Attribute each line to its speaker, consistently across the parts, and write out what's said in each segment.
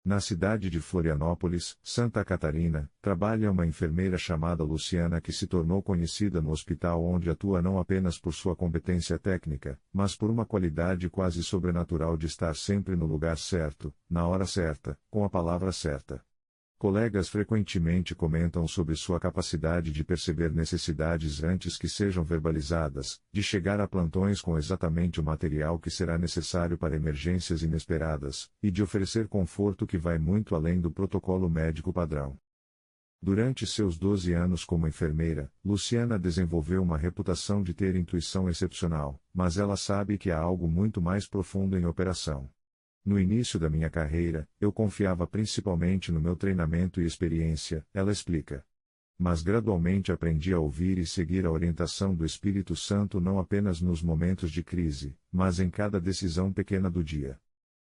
Speaker 1: Na cidade de Florianópolis, Santa Catarina, trabalha uma enfermeira chamada Luciana que se tornou conhecida no hospital onde atua não apenas por sua competência técnica, mas por uma qualidade quase sobrenatural de estar sempre no lugar certo, na hora certa, com a palavra certa. Colegas frequentemente comentam sobre sua capacidade de perceber necessidades antes que sejam verbalizadas, de chegar a plantões com exatamente o material que será necessário para emergências inesperadas, e de oferecer conforto que vai muito além do protocolo médico padrão. Durante seus 12 anos como enfermeira, Luciana desenvolveu uma reputação de ter intuição excepcional, mas ela sabe que há algo muito mais profundo em operação. No início da minha carreira, eu confiava principalmente no meu treinamento e experiência, ela explica. Mas gradualmente aprendi a ouvir e seguir a orientação do Espírito Santo não apenas nos momentos de crise, mas em cada decisão pequena do dia.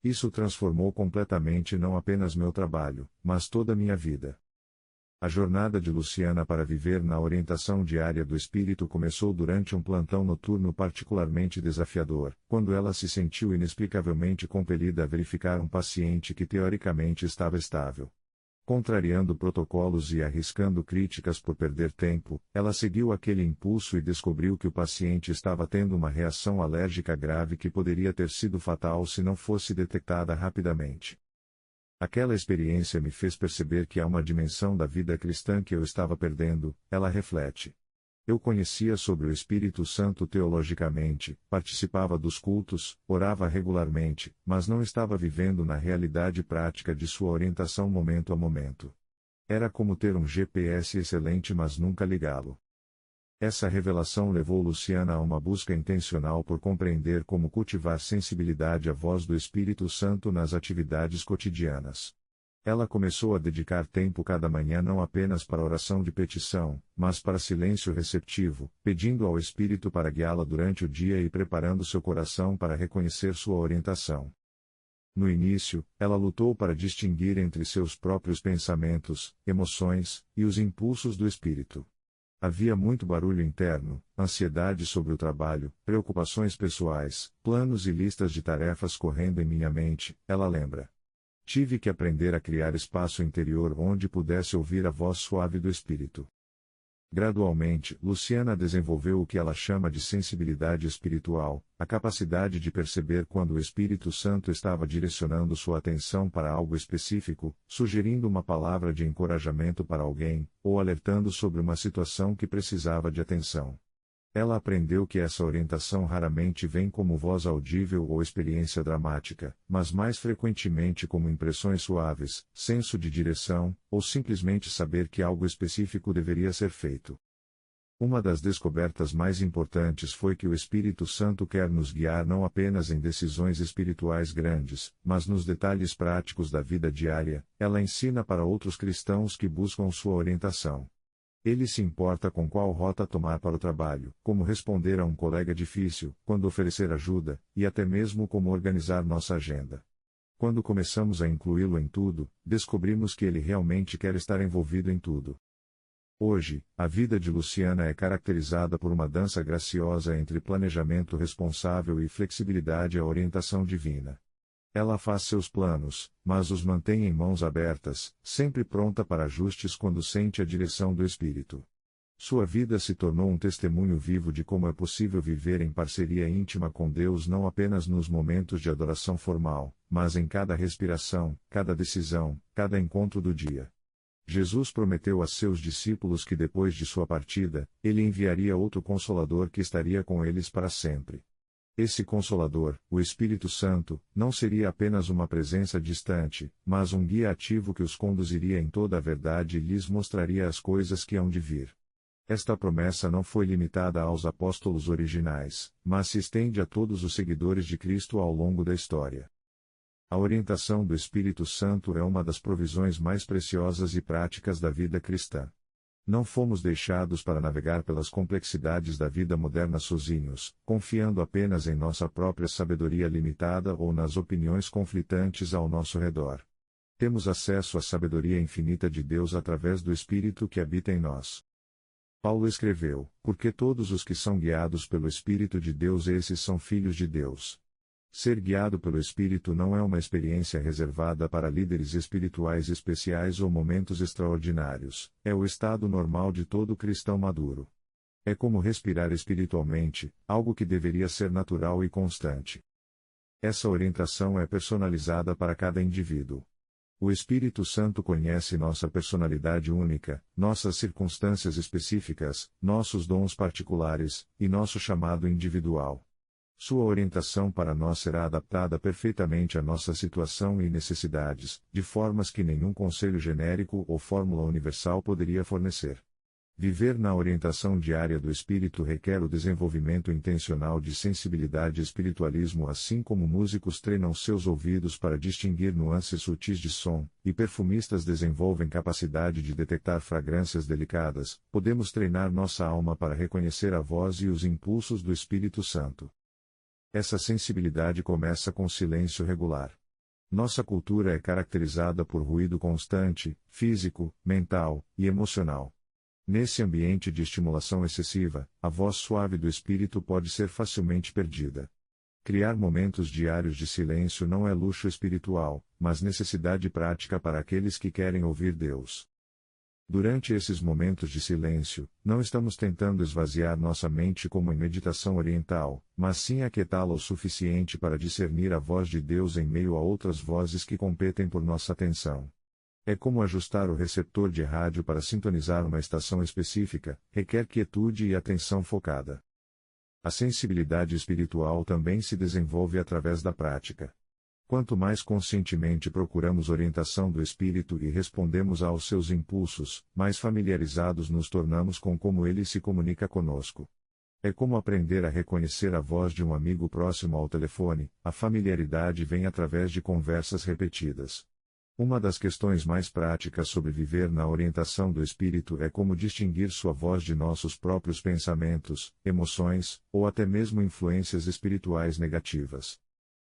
Speaker 1: Isso transformou completamente não apenas meu trabalho, mas toda a minha vida. A jornada de Luciana para viver na orientação diária do Espírito começou durante um plantão noturno particularmente desafiador, quando ela se sentiu inexplicavelmente compelida a verificar um paciente que teoricamente estava estável. Contrariando protocolos e arriscando críticas por perder tempo, ela seguiu aquele impulso e descobriu que o paciente estava tendo uma reação alérgica grave que poderia ter sido fatal se não fosse detectada rapidamente. Aquela experiência me fez perceber que há uma dimensão da vida cristã que eu estava perdendo, ela reflete. Eu conhecia sobre o Espírito Santo teologicamente, participava dos cultos, orava regularmente, mas não estava vivendo na realidade prática de sua orientação momento a momento. Era como ter um GPS excelente mas nunca ligá-lo. Essa revelação levou Luciana a uma busca intencional por compreender como cultivar sensibilidade à voz do Espírito Santo nas atividades cotidianas. Ela começou a dedicar tempo cada manhã não apenas para oração de petição, mas para silêncio receptivo, pedindo ao Espírito para guiá-la durante o dia e preparando seu coração para reconhecer sua orientação. No início, ela lutou para distinguir entre seus próprios pensamentos, emoções, e os impulsos do Espírito. Havia muito barulho interno, ansiedade sobre o trabalho, preocupações pessoais, planos e listas de tarefas correndo em minha mente, ela lembra. Tive que aprender a criar espaço interior onde pudesse ouvir a voz suave do Espírito. Gradualmente, Luciana desenvolveu o que ela chama de sensibilidade espiritual, a capacidade de perceber quando o Espírito Santo estava direcionando sua atenção para algo específico, sugerindo uma palavra de encorajamento para alguém, ou alertando sobre uma situação que precisava de atenção. Ela aprendeu que essa orientação raramente vem como voz audível ou experiência dramática, mas mais frequentemente como impressões suaves, senso de direção, ou simplesmente saber que algo específico deveria ser feito. Uma das descobertas mais importantes foi que o Espírito Santo quer nos guiar não apenas em decisões espirituais grandes, mas nos detalhes práticos da vida diária. Ela ensina para outros cristãos que buscam sua orientação. Ele se importa com qual rota tomar para o trabalho, como responder a um colega difícil, quando oferecer ajuda, e até mesmo como organizar nossa agenda. Quando começamos a incluí-lo em tudo, descobrimos que ele realmente quer estar envolvido em tudo. Hoje, a vida de Luciana é caracterizada por uma dança graciosa entre planejamento responsável e flexibilidade à orientação divina. Ela faz seus planos, mas os mantém em mãos abertas, sempre pronta para ajustes quando sente a direção do Espírito. Sua vida se tornou um testemunho vivo de como é possível viver em parceria íntima com Deus não apenas nos momentos de adoração formal, mas em cada respiração, cada decisão, cada encontro do dia. Jesus prometeu a seus discípulos que depois de sua partida, ele enviaria outro Consolador que estaria com eles para sempre. Esse Consolador, o Espírito Santo, não seria apenas uma presença distante, mas um guia ativo que os conduziria em toda a verdade e lhes mostraria as coisas que hão de vir. Esta promessa não foi limitada aos apóstolos originais, mas se estende a todos os seguidores de Cristo ao longo da história. A orientação do Espírito Santo é uma das provisões mais preciosas e práticas da vida cristã. Não fomos deixados para navegar pelas complexidades da vida moderna sozinhos, confiando apenas em nossa própria sabedoria limitada ou nas opiniões conflitantes ao nosso redor. Temos acesso à sabedoria infinita de Deus através do Espírito que habita em nós. Paulo escreveu: porque todos os que são guiados pelo Espírito de Deus esses são filhos de Deus. Ser guiado pelo Espírito não é uma experiência reservada para líderes espirituais especiais ou momentos extraordinários, é o estado normal de todo cristão maduro. É como respirar espiritualmente, algo que deveria ser natural e constante. Essa orientação é personalizada para cada indivíduo. O Espírito Santo conhece nossa personalidade única, nossas circunstâncias específicas, nossos dons particulares, e nosso chamado individual. Sua orientação para nós será adaptada perfeitamente à nossa situação e necessidades, de formas que nenhum conselho genérico ou fórmula universal poderia fornecer. Viver na orientação diária do Espírito requer o desenvolvimento intencional de sensibilidade e espiritualismo, assim como músicos treinam seus ouvidos para distinguir nuances sutis de som, e perfumistas desenvolvem capacidade de detectar fragrâncias delicadas, podemos treinar nossa alma para reconhecer a voz e os impulsos do Espírito Santo. Essa sensibilidade começa com silêncio regular. Nossa cultura é caracterizada por ruído constante, físico, mental e emocional. Nesse ambiente de estimulação excessiva, a voz suave do Espírito pode ser facilmente perdida. Criar momentos diários de silêncio não é luxo espiritual, mas necessidade prática para aqueles que querem ouvir Deus. Durante esses momentos de silêncio, não estamos tentando esvaziar nossa mente como em meditação oriental, mas sim aquietá-la o suficiente para discernir a voz de Deus em meio a outras vozes que competem por nossa atenção. É como ajustar o receptor de rádio para sintonizar uma estação específica, requer quietude e atenção focada. A sensibilidade espiritual também se desenvolve através da prática. Quanto mais conscientemente procuramos orientação do Espírito e respondemos aos seus impulsos, mais familiarizados nos tornamos com como ele se comunica conosco. É como aprender a reconhecer a voz de um amigo próximo ao telefone, a familiaridade vem através de conversas repetidas. Uma das questões mais práticas sobre viver na orientação do Espírito é como distinguir sua voz de nossos próprios pensamentos, emoções, ou até mesmo influências espirituais negativas.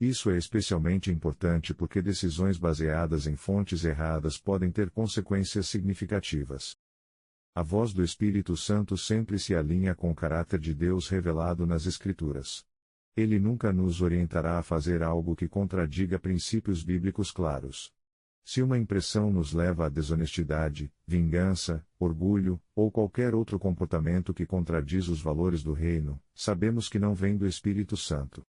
Speaker 1: Isso é especialmente importante porque decisões baseadas em fontes erradas podem ter consequências significativas. A voz do Espírito Santo sempre se alinha com o caráter de Deus revelado nas Escrituras. Ele nunca nos orientará a fazer algo que contradiga princípios bíblicos claros. Se uma impressão nos leva à desonestidade, vingança, orgulho, ou qualquer outro comportamento que contradiz os valores do reino, sabemos que não vem do Espírito Santo.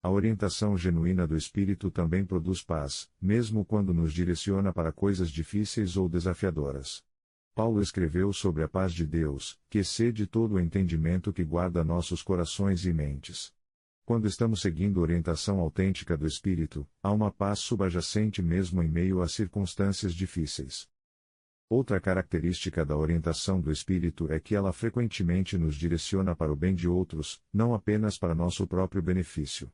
Speaker 1: A orientação genuína do Espírito também produz paz, mesmo quando nos direciona para coisas difíceis ou desafiadoras. Paulo escreveu sobre a paz de Deus, que excede todo o entendimento que guarda nossos corações e mentes. Quando estamos seguindo a orientação autêntica do Espírito, há uma paz subjacente mesmo em meio a circunstâncias difíceis. Outra característica da orientação do Espírito é que ela frequentemente nos direciona para o bem de outros, não apenas para nosso próprio benefício.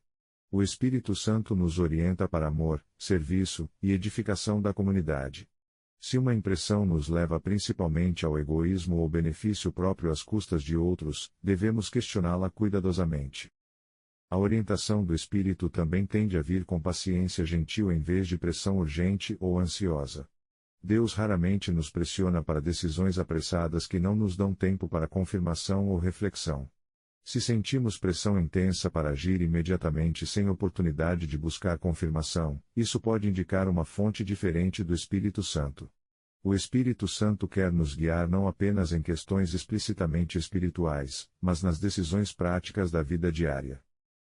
Speaker 1: O Espírito Santo nos orienta para amor, serviço e edificação da comunidade. Se uma impressão nos leva principalmente ao egoísmo ou benefício próprio às custas de outros, devemos questioná-la cuidadosamente. A orientação do Espírito também tende a vir com paciência gentil em vez de pressão urgente ou ansiosa. Deus raramente nos pressiona para decisões apressadas que não nos dão tempo para confirmação ou reflexão. Se sentimos pressão intensa para agir imediatamente sem oportunidade de buscar confirmação, isso pode indicar uma fonte diferente do Espírito Santo. O Espírito Santo quer nos guiar não apenas em questões explicitamente espirituais, mas nas decisões práticas da vida diária.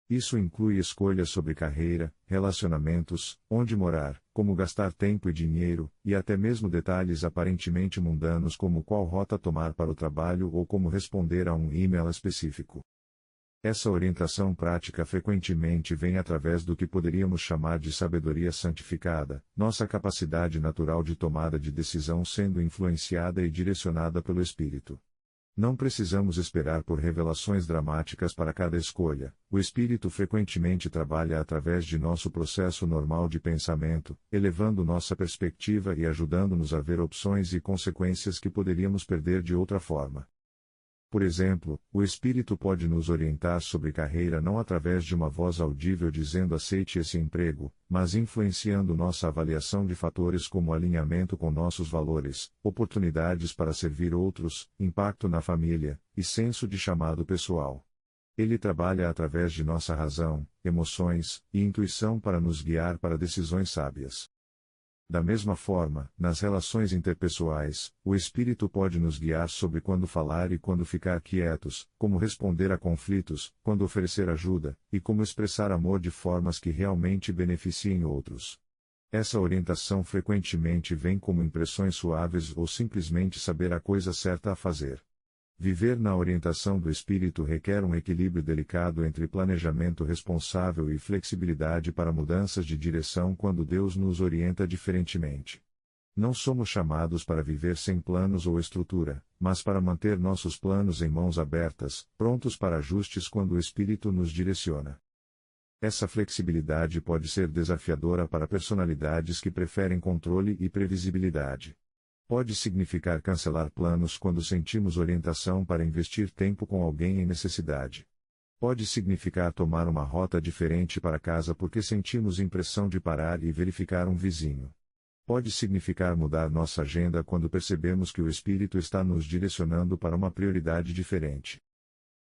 Speaker 1: Isso inclui escolhas sobre carreira, relacionamentos, onde morar, como gastar tempo e dinheiro, e até mesmo detalhes aparentemente mundanos como qual rota tomar para o trabalho ou como responder a um e-mail específico. Essa orientação prática frequentemente vem através do que poderíamos chamar de sabedoria santificada, nossa capacidade natural de tomada de decisão sendo influenciada e direcionada pelo Espírito. Não precisamos esperar por revelações dramáticas para cada escolha, o Espírito frequentemente trabalha através de nosso processo normal de pensamento, elevando nossa perspectiva e ajudando-nos a ver opções e consequências que poderíamos perder de outra forma. Por exemplo, o Espírito pode nos orientar sobre carreira não através de uma voz audível dizendo aceite esse emprego, mas influenciando nossa avaliação de fatores como alinhamento com nossos valores, oportunidades para servir outros, impacto na família, e senso de chamado pessoal. Ele trabalha através de nossa razão, emoções e intuição para nos guiar para decisões sábias. Da mesma forma, nas relações interpessoais, o Espírito pode nos guiar sobre quando falar e quando ficar quietos, como responder a conflitos, quando oferecer ajuda, e como expressar amor de formas que realmente beneficiem outros. Essa orientação frequentemente vem como impressões suaves ou simplesmente saber a coisa certa a fazer. Viver na orientação do Espírito requer um equilíbrio delicado entre planejamento responsável e flexibilidade para mudanças de direção quando Deus nos orienta diferentemente. Não somos chamados para viver sem planos ou estrutura, mas para manter nossos planos em mãos abertas, prontos para ajustes quando o Espírito nos direciona. Essa flexibilidade pode ser desafiadora para personalidades que preferem controle e previsibilidade. Pode significar cancelar planos quando sentimos orientação para investir tempo com alguém em necessidade. Pode significar tomar uma rota diferente para casa porque sentimos impressão de parar e verificar um vizinho. Pode significar mudar nossa agenda quando percebemos que o Espírito está nos direcionando para uma prioridade diferente.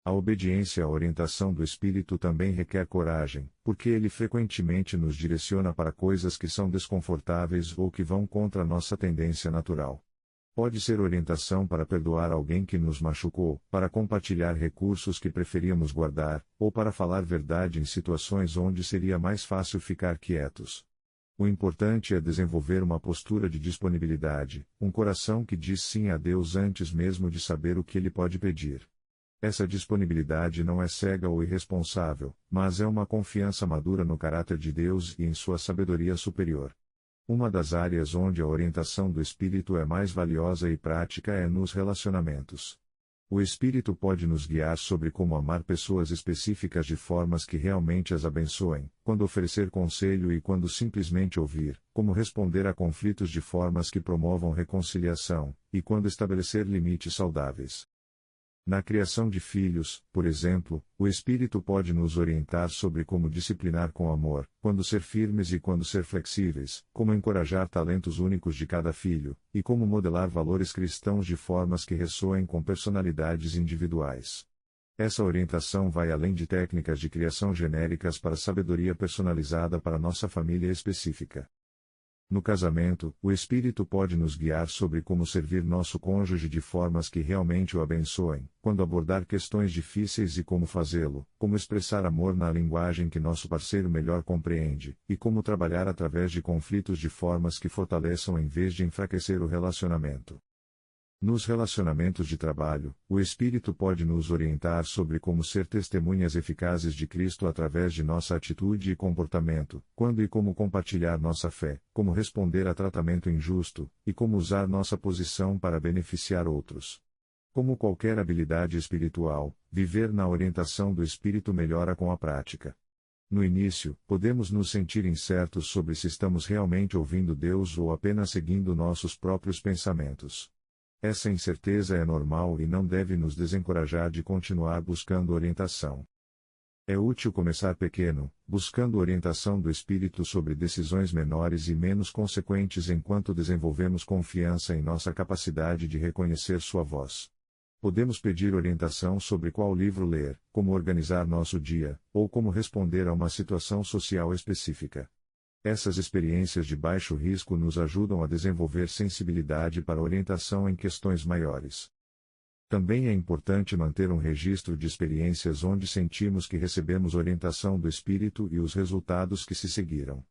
Speaker 1: A obediência à orientação do Espírito também requer coragem, porque ele frequentemente nos direciona para coisas que são desconfortáveis ou que vão contra nossa tendência natural. Pode ser orientação para perdoar alguém que nos machucou, para compartilhar recursos que preferíamos guardar, ou para falar verdade em situações onde seria mais fácil ficar quietos. O importante é desenvolver uma postura de disponibilidade, um coração que diz sim a Deus antes mesmo de saber o que Ele pode pedir. Essa disponibilidade não é cega ou irresponsável, mas é uma confiança madura no caráter de Deus e em sua sabedoria superior. Uma das áreas onde a orientação do Espírito é mais valiosa e prática é nos relacionamentos. O Espírito pode nos guiar sobre como amar pessoas específicas de formas que realmente as abençoem, quando oferecer conselho e quando simplesmente ouvir, como responder a conflitos de formas que promovam reconciliação, e quando estabelecer limites saudáveis. Na criação de filhos, por exemplo, o Espírito pode nos orientar sobre como disciplinar com amor, quando ser firmes e quando ser flexíveis, como encorajar talentos únicos de cada filho, e como modelar valores cristãos de formas que ressoem com personalidades individuais. Essa orientação vai além de técnicas de criação genéricas para sabedoria personalizada para nossa família específica. No casamento, o Espírito pode nos guiar sobre como servir nosso cônjuge de formas que realmente o abençoem, quando abordar questões difíceis e como fazê-lo, como expressar amor na linguagem que nosso parceiro melhor compreende, e como trabalhar através de conflitos de formas que fortaleçam em vez de enfraquecer o relacionamento. Nos relacionamentos de trabalho, o Espírito pode nos orientar sobre como ser testemunhas eficazes de Cristo através de nossa atitude e comportamento, quando e como compartilhar nossa fé, como responder a tratamento injusto, e como usar nossa posição para beneficiar outros. Como qualquer habilidade espiritual, viver na orientação do Espírito melhora com a prática. No início, podemos nos sentir incertos sobre se estamos realmente ouvindo Deus ou apenas seguindo nossos próprios pensamentos. Essa incerteza é normal e não deve nos desencorajar de continuar buscando orientação. É útil começar pequeno, buscando orientação do Espírito sobre decisões menores e menos consequentes enquanto desenvolvemos confiança em nossa capacidade de reconhecer sua voz. Podemos pedir orientação sobre qual livro ler, como organizar nosso dia, ou como responder a uma situação social específica. Essas experiências de baixo risco nos ajudam a desenvolver sensibilidade para orientação em questões maiores. Também é importante manter um registro de experiências onde sentimos que recebemos orientação do Espírito e os resultados que se seguiram.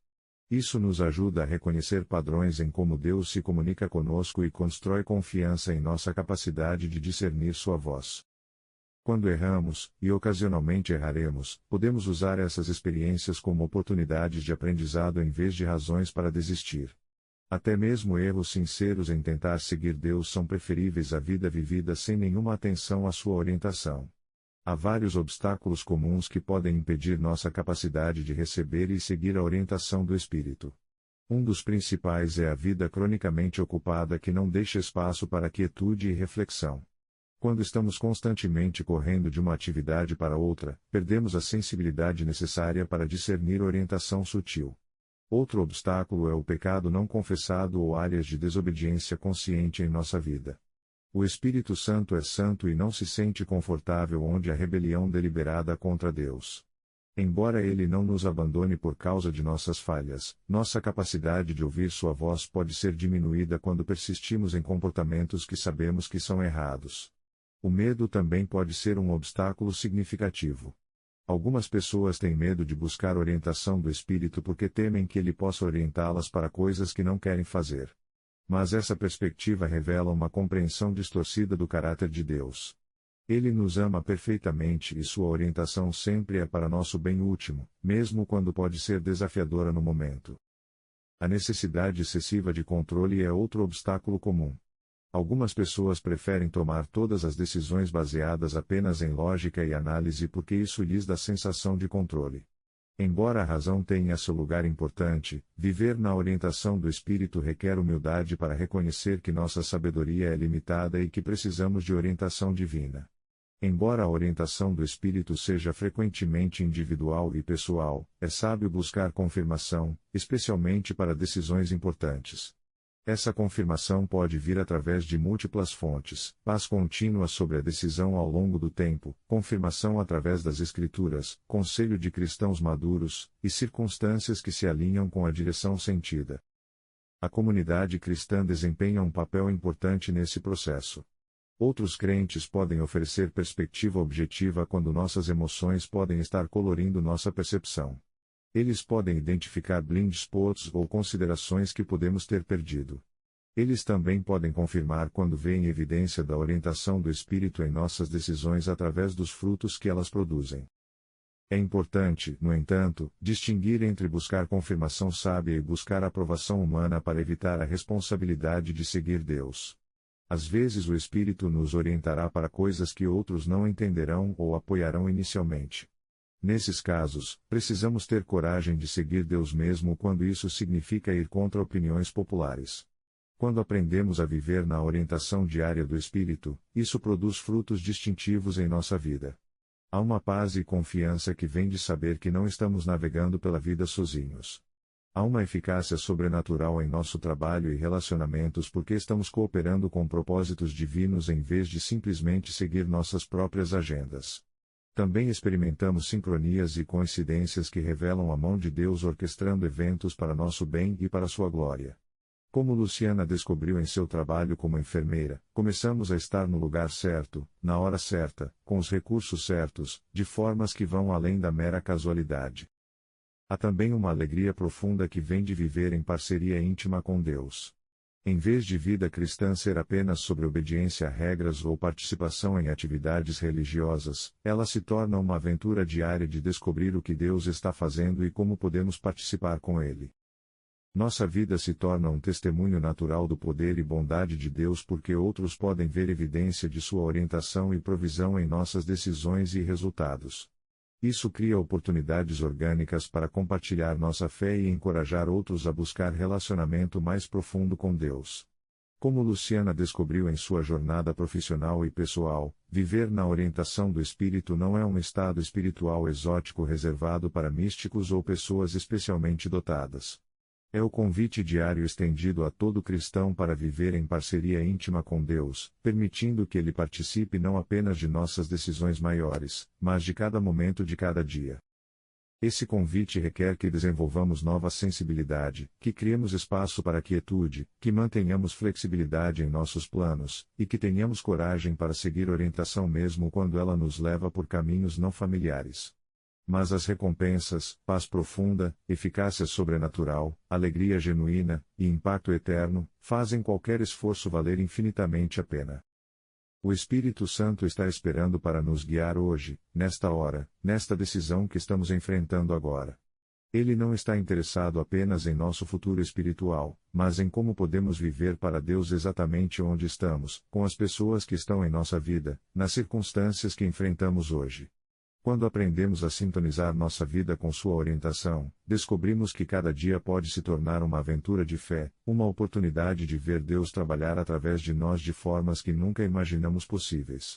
Speaker 1: Isso nos ajuda a reconhecer padrões em como Deus se comunica conosco e constrói confiança em nossa capacidade de discernir sua voz. Quando erramos, e ocasionalmente erraremos, podemos usar essas experiências como oportunidades de aprendizado em vez de razões para desistir. Até mesmo erros sinceros em tentar seguir Deus são preferíveis à vida vivida sem nenhuma atenção à sua orientação. Há vários obstáculos comuns que podem impedir nossa capacidade de receber e seguir a orientação do Espírito. Um dos principais é a vida cronicamente ocupada que não deixa espaço para quietude e reflexão. Quando estamos constantemente correndo de uma atividade para outra, perdemos a sensibilidade necessária para discernir orientação sutil. Outro obstáculo é o pecado não confessado ou áreas de desobediência consciente em nossa vida. O Espírito Santo é santo e não se sente confortável onde há rebelião deliberada contra Deus. Embora Ele não nos abandone por causa de nossas falhas, nossa capacidade de ouvir Sua voz pode ser diminuída quando persistimos em comportamentos que sabemos que são errados. O medo também pode ser um obstáculo significativo. Algumas pessoas têm medo de buscar orientação do Espírito porque temem que Ele possa orientá-las para coisas que não querem fazer. Mas essa perspectiva revela uma compreensão distorcida do caráter de Deus. Ele nos ama perfeitamente e sua orientação sempre é para nosso bem último, mesmo quando pode ser desafiadora no momento. A necessidade excessiva de controle é outro obstáculo comum. Algumas pessoas preferem tomar todas as decisões baseadas apenas em lógica e análise porque isso lhes dá sensação de controle. Embora a razão tenha seu lugar importante, viver na orientação do Espírito requer humildade para reconhecer que nossa sabedoria é limitada e que precisamos de orientação divina. Embora a orientação do Espírito seja frequentemente individual e pessoal, é sábio buscar confirmação, especialmente para decisões importantes. Essa confirmação pode vir através de múltiplas fontes: paz contínua sobre a decisão ao longo do tempo, confirmação através das Escrituras, conselho de cristãos maduros, e circunstâncias que se alinham com a direção sentida. A comunidade cristã desempenha um papel importante nesse processo. Outros crentes podem oferecer perspectiva objetiva quando nossas emoções podem estar colorindo nossa percepção. Eles podem identificar blind spots ou considerações que podemos ter perdido. Eles também podem confirmar quando veem evidência da orientação do Espírito em nossas decisões através dos frutos que elas produzem. É importante, no entanto, distinguir entre buscar confirmação sábia e buscar aprovação humana para evitar a responsabilidade de seguir Deus. Às vezes o Espírito nos orientará para coisas que outros não entenderão ou apoiarão inicialmente. Nesses casos, precisamos ter coragem de seguir Deus mesmo quando isso significa ir contra opiniões populares. Quando aprendemos a viver na orientação diária do Espírito, isso produz frutos distintivos em nossa vida. Há uma paz e confiança que vem de saber que não estamos navegando pela vida sozinhos. Há uma eficácia sobrenatural em nosso trabalho e relacionamentos porque estamos cooperando com propósitos divinos em vez de simplesmente seguir nossas próprias agendas. Também experimentamos sincronias e coincidências que revelam a mão de Deus orquestrando eventos para nosso bem e para sua glória. Como Luciana descobriu em seu trabalho como enfermeira, começamos a estar no lugar certo, na hora certa, com os recursos certos, de formas que vão além da mera casualidade. Há também uma alegria profunda que vem de viver em parceria íntima com Deus. Em vez de vida cristã ser apenas sobre obediência a regras ou participação em atividades religiosas, ela se torna uma aventura diária de descobrir o que Deus está fazendo e como podemos participar com Ele. Nossa vida se torna um testemunho natural do poder e bondade de Deus porque outros podem ver evidência de sua orientação e provisão em nossas decisões e resultados. Isso cria oportunidades orgânicas para compartilhar nossa fé e encorajar outros a buscar relacionamento mais profundo com Deus. Como Luciana descobriu em sua jornada profissional e pessoal, viver na orientação do Espírito não é um estado espiritual exótico reservado para místicos ou pessoas especialmente dotadas. É o convite diário estendido a todo cristão para viver em parceria íntima com Deus, permitindo que Ele participe não apenas de nossas decisões maiores, mas de cada momento de cada dia. Esse convite requer que desenvolvamos nova sensibilidade, que criemos espaço para a quietude, que mantenhamos flexibilidade em nossos planos, e que tenhamos coragem para seguir orientação mesmo quando ela nos leva por caminhos não familiares. Mas as recompensas, paz profunda, eficácia sobrenatural, alegria genuína, e impacto eterno, fazem qualquer esforço valer infinitamente a pena. O Espírito Santo está esperando para nos guiar hoje, nesta hora, nesta decisão que estamos enfrentando agora. Ele não está interessado apenas em nosso futuro espiritual, mas em como podemos viver para Deus exatamente onde estamos, com as pessoas que estão em nossa vida, nas circunstâncias que enfrentamos hoje. Quando aprendemos a sintonizar nossa vida com sua orientação, descobrimos que cada dia pode se tornar uma aventura de fé, uma oportunidade de ver Deus trabalhar através de nós de formas que nunca imaginamos possíveis.